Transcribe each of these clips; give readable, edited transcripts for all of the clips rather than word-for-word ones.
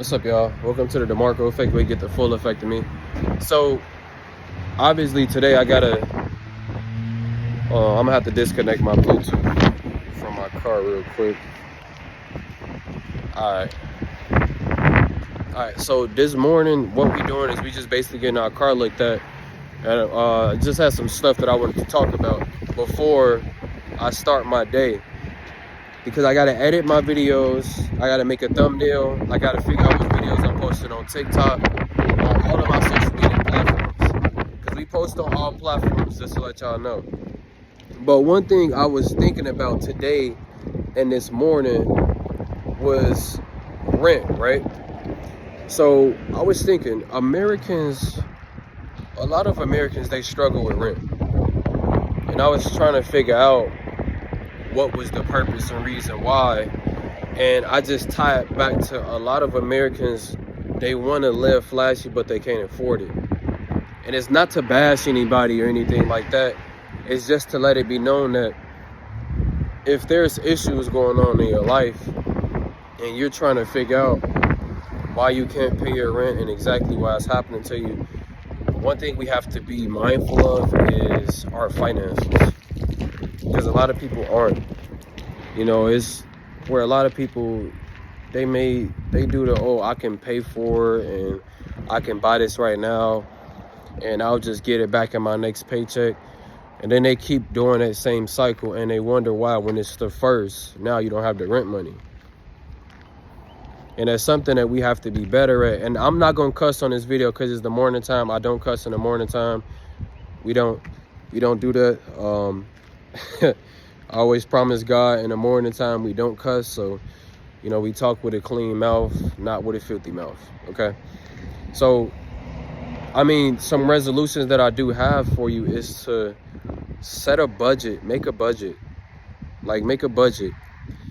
What's up, y'all? Welcome to the DeMarkco effect, where you get the full effect of me. So, obviously, today I'm gonna have to disconnect my Bluetooth from my car real quick. Alright. So this morning, what we doing is we just basically getting our car looked at. And just had some stuff that I wanted to talk about before I start my day. Because I gotta edit my videos, I gotta make a thumbnail, I gotta figure out what videos I'm posting on TikTok, on all of my social media platforms. Because we post on all platforms, just to let y'all know. But one thing I was thinking about today and this morning was rent, right? So I was thinking, a lot of Americans, they struggle with rent. And I was trying to figure out what was the purpose and reason why. And I just tie it back to a lot of Americans, they want to live flashy, but they can't afford it. And it's not to bash anybody or anything like that. It's just to let it be known that if there's issues going on in your life and you're trying to figure out why you can't pay your rent and exactly why it's happening to you, one thing we have to be mindful of is our finances. Because a lot of people aren't. You know, it's where a lot of people, they do the, oh, I can pay for it and I can buy this right now and I'll just get it back in my next paycheck. And then they keep doing that same cycle and they wonder why when it's the first, now you don't have the rent money. And that's something that we have to be better at. And I'm not gonna cuss on this video because it's the morning time. I don't cuss in the morning time. We don't do that. I always promise God in the morning time we don't cuss. So, you know, we talk with a clean mouth, not with a filthy mouth. Okay. So, I mean, some resolutions that I do have for you is to set a budget, make a budget. Like, make a budget.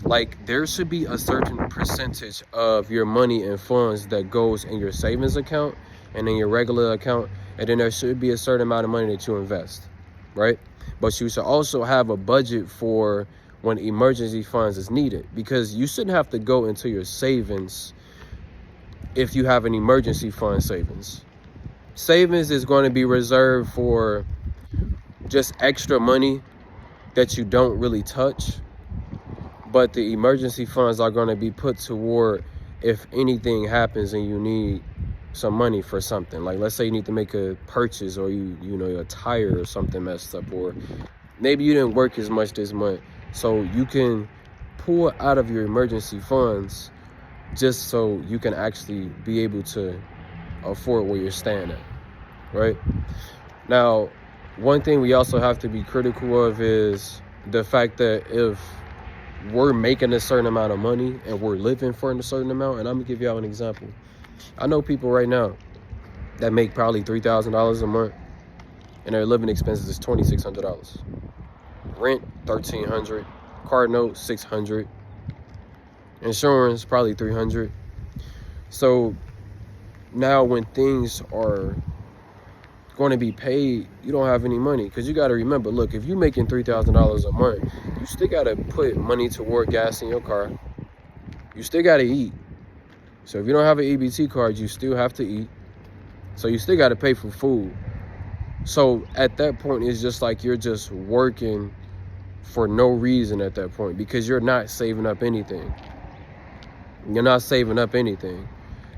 Like, there should be a certain percentage of your money and funds that goes in your savings account and in your regular account. And then there should be a certain amount of money that you invest, right? But you should also have a budget for when emergency funds is needed, because you shouldn't have to go into your savings if you have an emergency fund savings. Savings is going to be reserved for just extra money that you don't really touch. But the emergency funds are going to be put toward if anything happens and you need some money for something. Like, let's say you need to make a purchase, or you know your tire or something messed up, or maybe you didn't work as much this month, so you can pull out of your emergency funds just so you can actually be able to afford where you're staying at, right? Now, one thing we also have to be critical of is the fact that if we're making a certain amount of money and we're living for a certain amount, and I'm gonna give y'all an example. I know people right now that make probably $3,000 a month and their living expenses is $2,600. Rent, $1,300. Car note, $600. Insurance, probably $300. So now when things are going to be paid, you don't have any money, because you got to remember, look, if you're making $3,000 a month, you still got to put money toward gas in your car. You still got to eat. So if you don't have an EBT card, you still have to eat. So you still got to pay for food. So at that point, it's just like you're just working for no reason at that point, because you're not saving up anything. You're not saving up anything.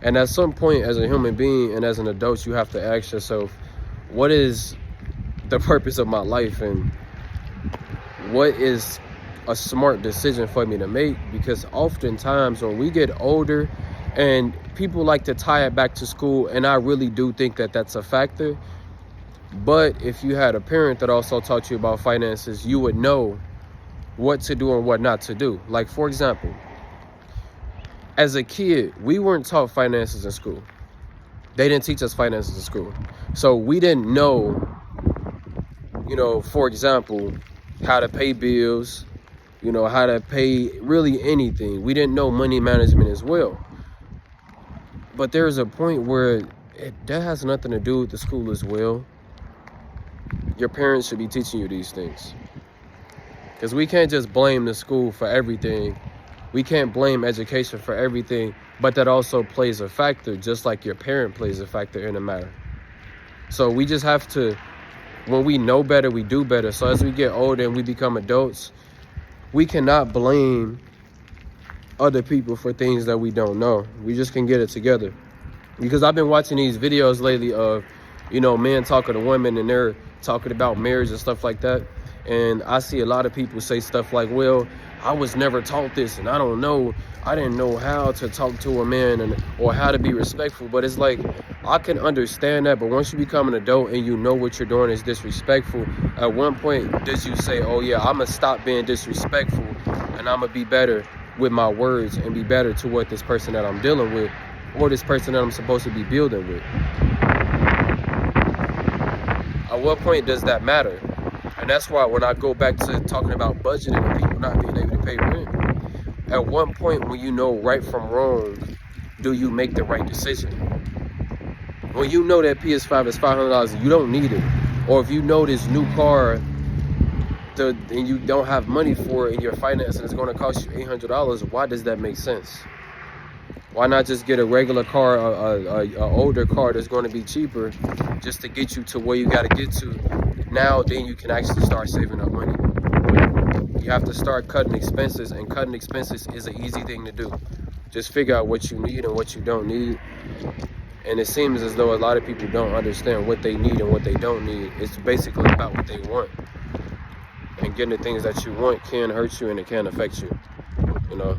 And at some point, as a human being and as an adult, you have to ask yourself, what is the purpose of my life, and what is a smart decision for me to make? Because oftentimes when we get older, and people like to tie it back to school, and I really do think that that's a factor, but if you had a parent that also taught you about finances, you would know what to do and what not to do. Like, for example, as a kid, we weren't taught finances in school. They didn't teach us finances in school. So we didn't know, you know, for example, how to pay bills, you know, how to pay really anything. We didn't know money management as well. But there's a point where that has nothing to do with the school as well. Your parents should be teaching you these things. Because we can't just blame the school for everything. We can't blame education for everything, but that also plays a factor, just like your parent plays a factor in the matter. So we just have to, when we know better, we do better. So as we get older and we become adults, we cannot blame other people for things that we don't know. We just can get it together. Because I've been watching these videos lately of, you know, men talking to women and they're talking about marriage and stuff like that. And I see a lot of people say stuff like, well, I was never taught this and I don't know. I didn't know how to talk to a man or how to be respectful. But it's like, I can understand that. But once you become an adult and you know what you're doing is disrespectful, at one point does you say, oh yeah, I'm going to stop being disrespectful and I'm going to be better with my words and be better to what this person that I'm dealing with or this person that I'm supposed to be building with. At what point does that matter? And that's why when I go back to talking about budgeting and people not being able to pay rent, at one point when you know right from wrong, do you make the right decision? When you know that PS5 is $500 and you don't need it, or if you know this new car and you don't have money for it and your financing is going to cost you $800, why does that make sense? Why not just get a regular car, a older car that's going to be cheaper just to get you to where you got to get to? Now, then you can actually start saving up money. You have to start cutting expenses, and cutting expenses is an easy thing to do. Just figure out what you need and what you don't need. And it seems as though a lot of people don't understand what they need and what they don't need. It's basically about what they want. And getting the things that you want can hurt you and it can affect you, you know?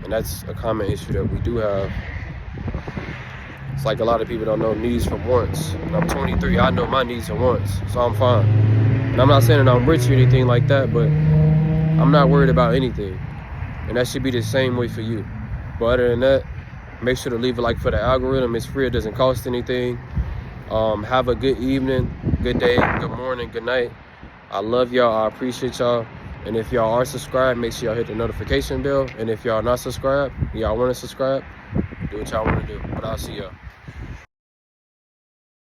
And that's a common issue that we do have. It's like a lot of people don't know needs from wants. And I'm 23, I know my needs and wants, so I'm fine. And I'm not saying that I'm rich or anything like that, but I'm not worried about anything. And that should be the same way for you. But other than that, make sure to leave a like for the algorithm. It's free, it doesn't cost anything. Have a good evening, good day, good morning, good night. I love y'all, I appreciate y'all. And if y'all are subscribed, make sure y'all hit the notification bell. And if y'all not subscribed, y'all want to subscribe, do what y'all want to do. But I'll see y'all.